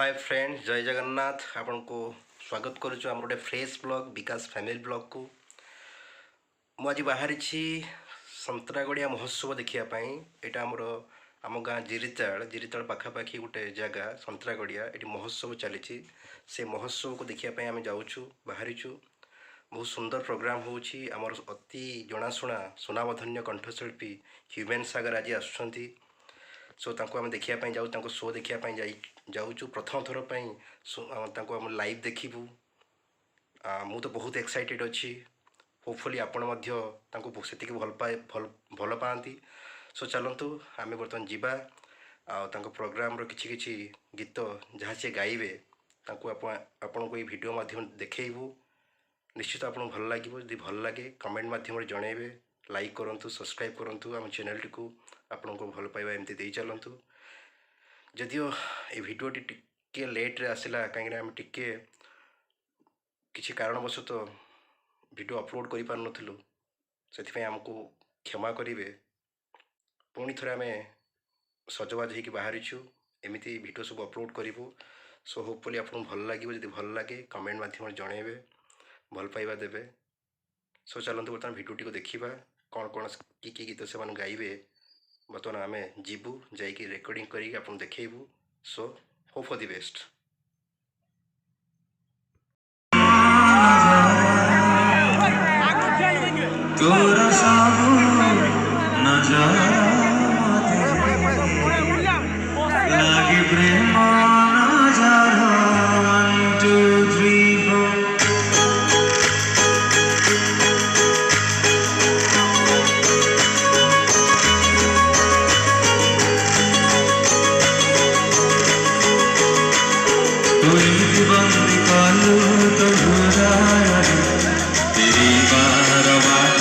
Hi friends जय जगन्नाथ आपन को स्वागत करुछु हम गोटे फ्रेश ब्लॉग विकास फैमिली ब्लॉग को मु आज बाहरी संतरागड़िया महोत्सव देखा यहाँ आमर आम गाँ जिरीताल पाखापाखि गोटे जगह संतरागड़िया ये महोत्सव चली से महोत्सव को देखापी आम जाऊँ बाहरीचु बहुत सुंदर प्रोग्राम होउछि आमर अति जनाशुना सुनामधन्य कंठशिल्पी ह्यूमेन सागर आज आसुँच सो आम देखापी जाऊँ शो देखापी जाऊँ प्रथम थर पर आम लाइव देखू मु तो बहुत एक्साइटेड अच्छी होपफुली आपण से भल पाती सो चलतु आम बर्तमान जीवा प्रोग्राम रो किछि गीत जहाँ सी गाइबे आपण को वीडियो माध्यम देखू निश्चित आपको भल लगे जब भल लगे कमेंट माध्यम जनइबे लाइक करूँ सब्सक्राइब करूँ आम चैनल टी आपन को भल पाइबा एमती दे चलतु जदियो ये वीडियोटी टिके लेट रे आसला कहीं आम टिके किसी कारणवश तो वीडियो अपलोड कर पार नथिलु से आमको क्षमा करेंगे पुणी थे आम सजबाज होकर बाहरीचु एमती वीडियो सब अपलोड करूँ सो होपफुली आपको भल लगे जब भल लगे कमेंट माध्यम जनइबे भल पाइबा देवे सो चलते बर्तमान वीडियोटी को देखा कौन कौन कि गीत से गाइबे बर्तमान आम जीवु जाकि रेकर्डिंग करके आपन देखू so hope for the best तोरा साबु नजारा लागे प्रेम नजारा 1 2 3 4 तू बंदी कालू तो बुराया तेरी बार बात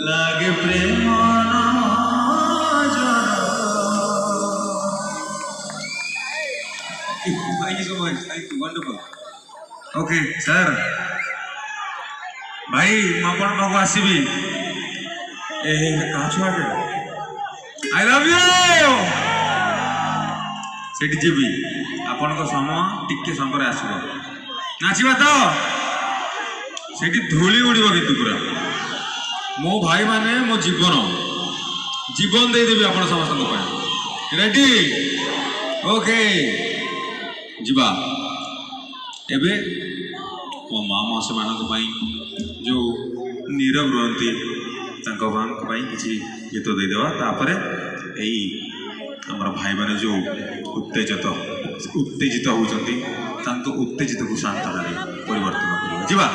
लागे प्रेम Thank you so much. Thank you. Wonderful. Okay, sir. भाई मापन बाबू आसीबी ए काछुआ के I love you. सेठी जीवी आपण समय टिके समय आसब नाचवा तो सेठी धूली उड़ब किंतु पूरा मो भाई माने मो जीवन जीवन देदेवी आपण समस्त रेडी ओके जीवा एबे मो माँ मौसी मान जो नीरव रुहति किसी गीत देदेवा तापर यही आमर भाई मैंने जो उत्तेजित होती उत्तेजित को सांत्वना परिवर्तन कर जीवा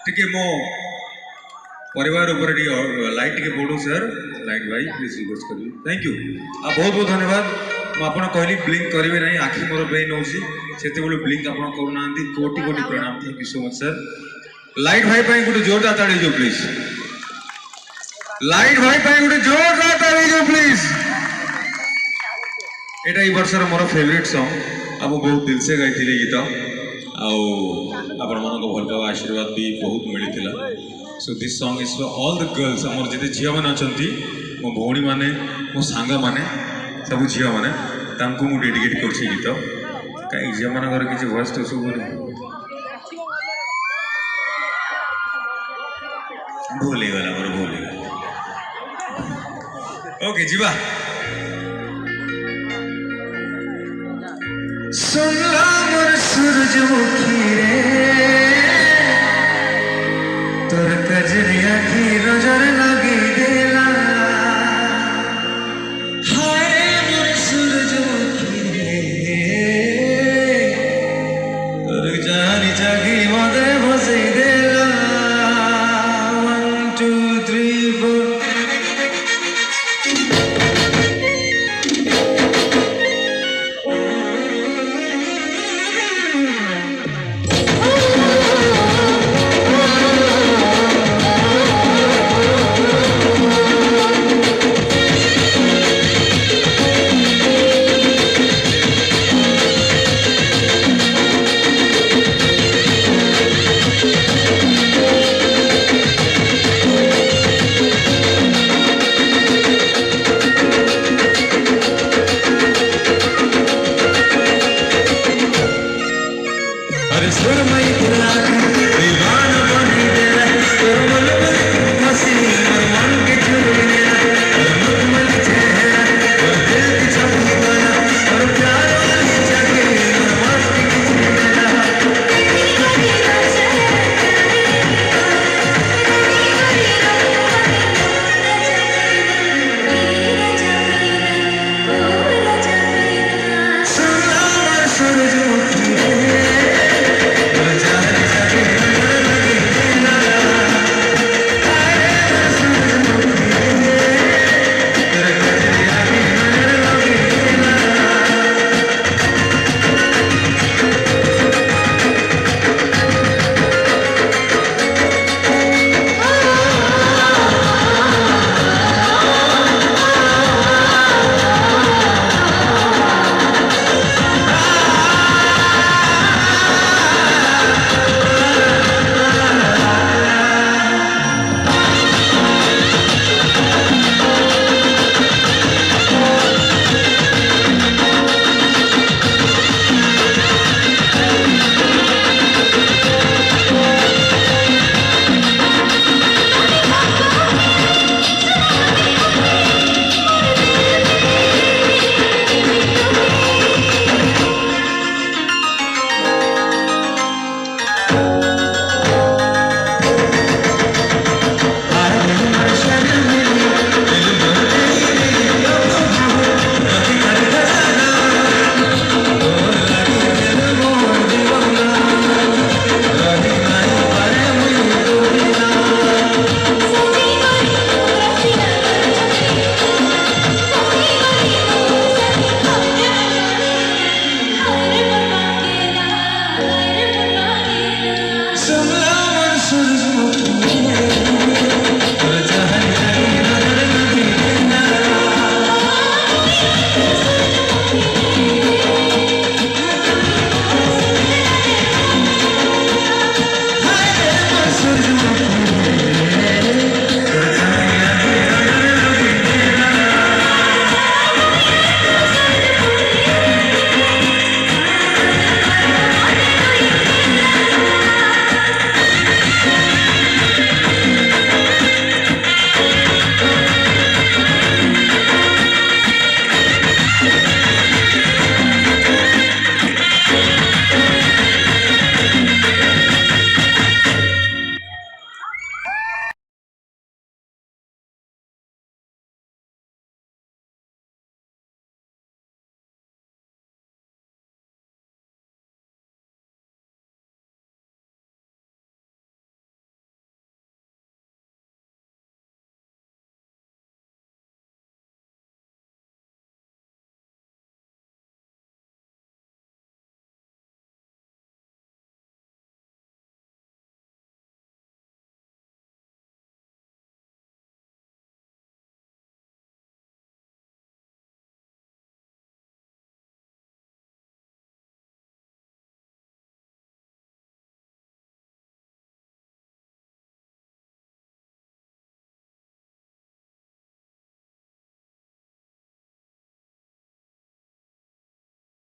टिके मो परिवार ऊपर लाइट टिके पड़ू सर लाइट भाई प्लीज रिक्वेस्ट करी थैंक यू आ बहुत बहुत धन्यवाद मुझे कहली ब्लिंक करेंगे ना आखि मोर पेन होती से ब्लिंक आप करूना कोटि कोटि प्रणाम thank you so much sir light भाई पे गोटे जोरदार ताड़ी जो प्लीज लाइट भाई पे गोटे जोरदार ताड़ी जो please Etah E वर्षर more favourite song आप बहुत दिल से गाई गीत आपण मन को भल पावा आशीर्वाद भी बहुत मिलता so this song is for all the girls आमर जिते झील मैंने अच्छा मो भौणी मैंने मो सांग मैंने सब झील मैंने मुझे डेडिकेट कर गीत कहीं झील मान किसी वॉइस तो सब भूल ही गला मोर भूल ही ओके जीवा सुनला मोर सूरजमुखी रे तोर कजरिया की नजर लगी देला हाय मोर सूरजमुखी रे तोर जानी जागी सुरमई गुलाबी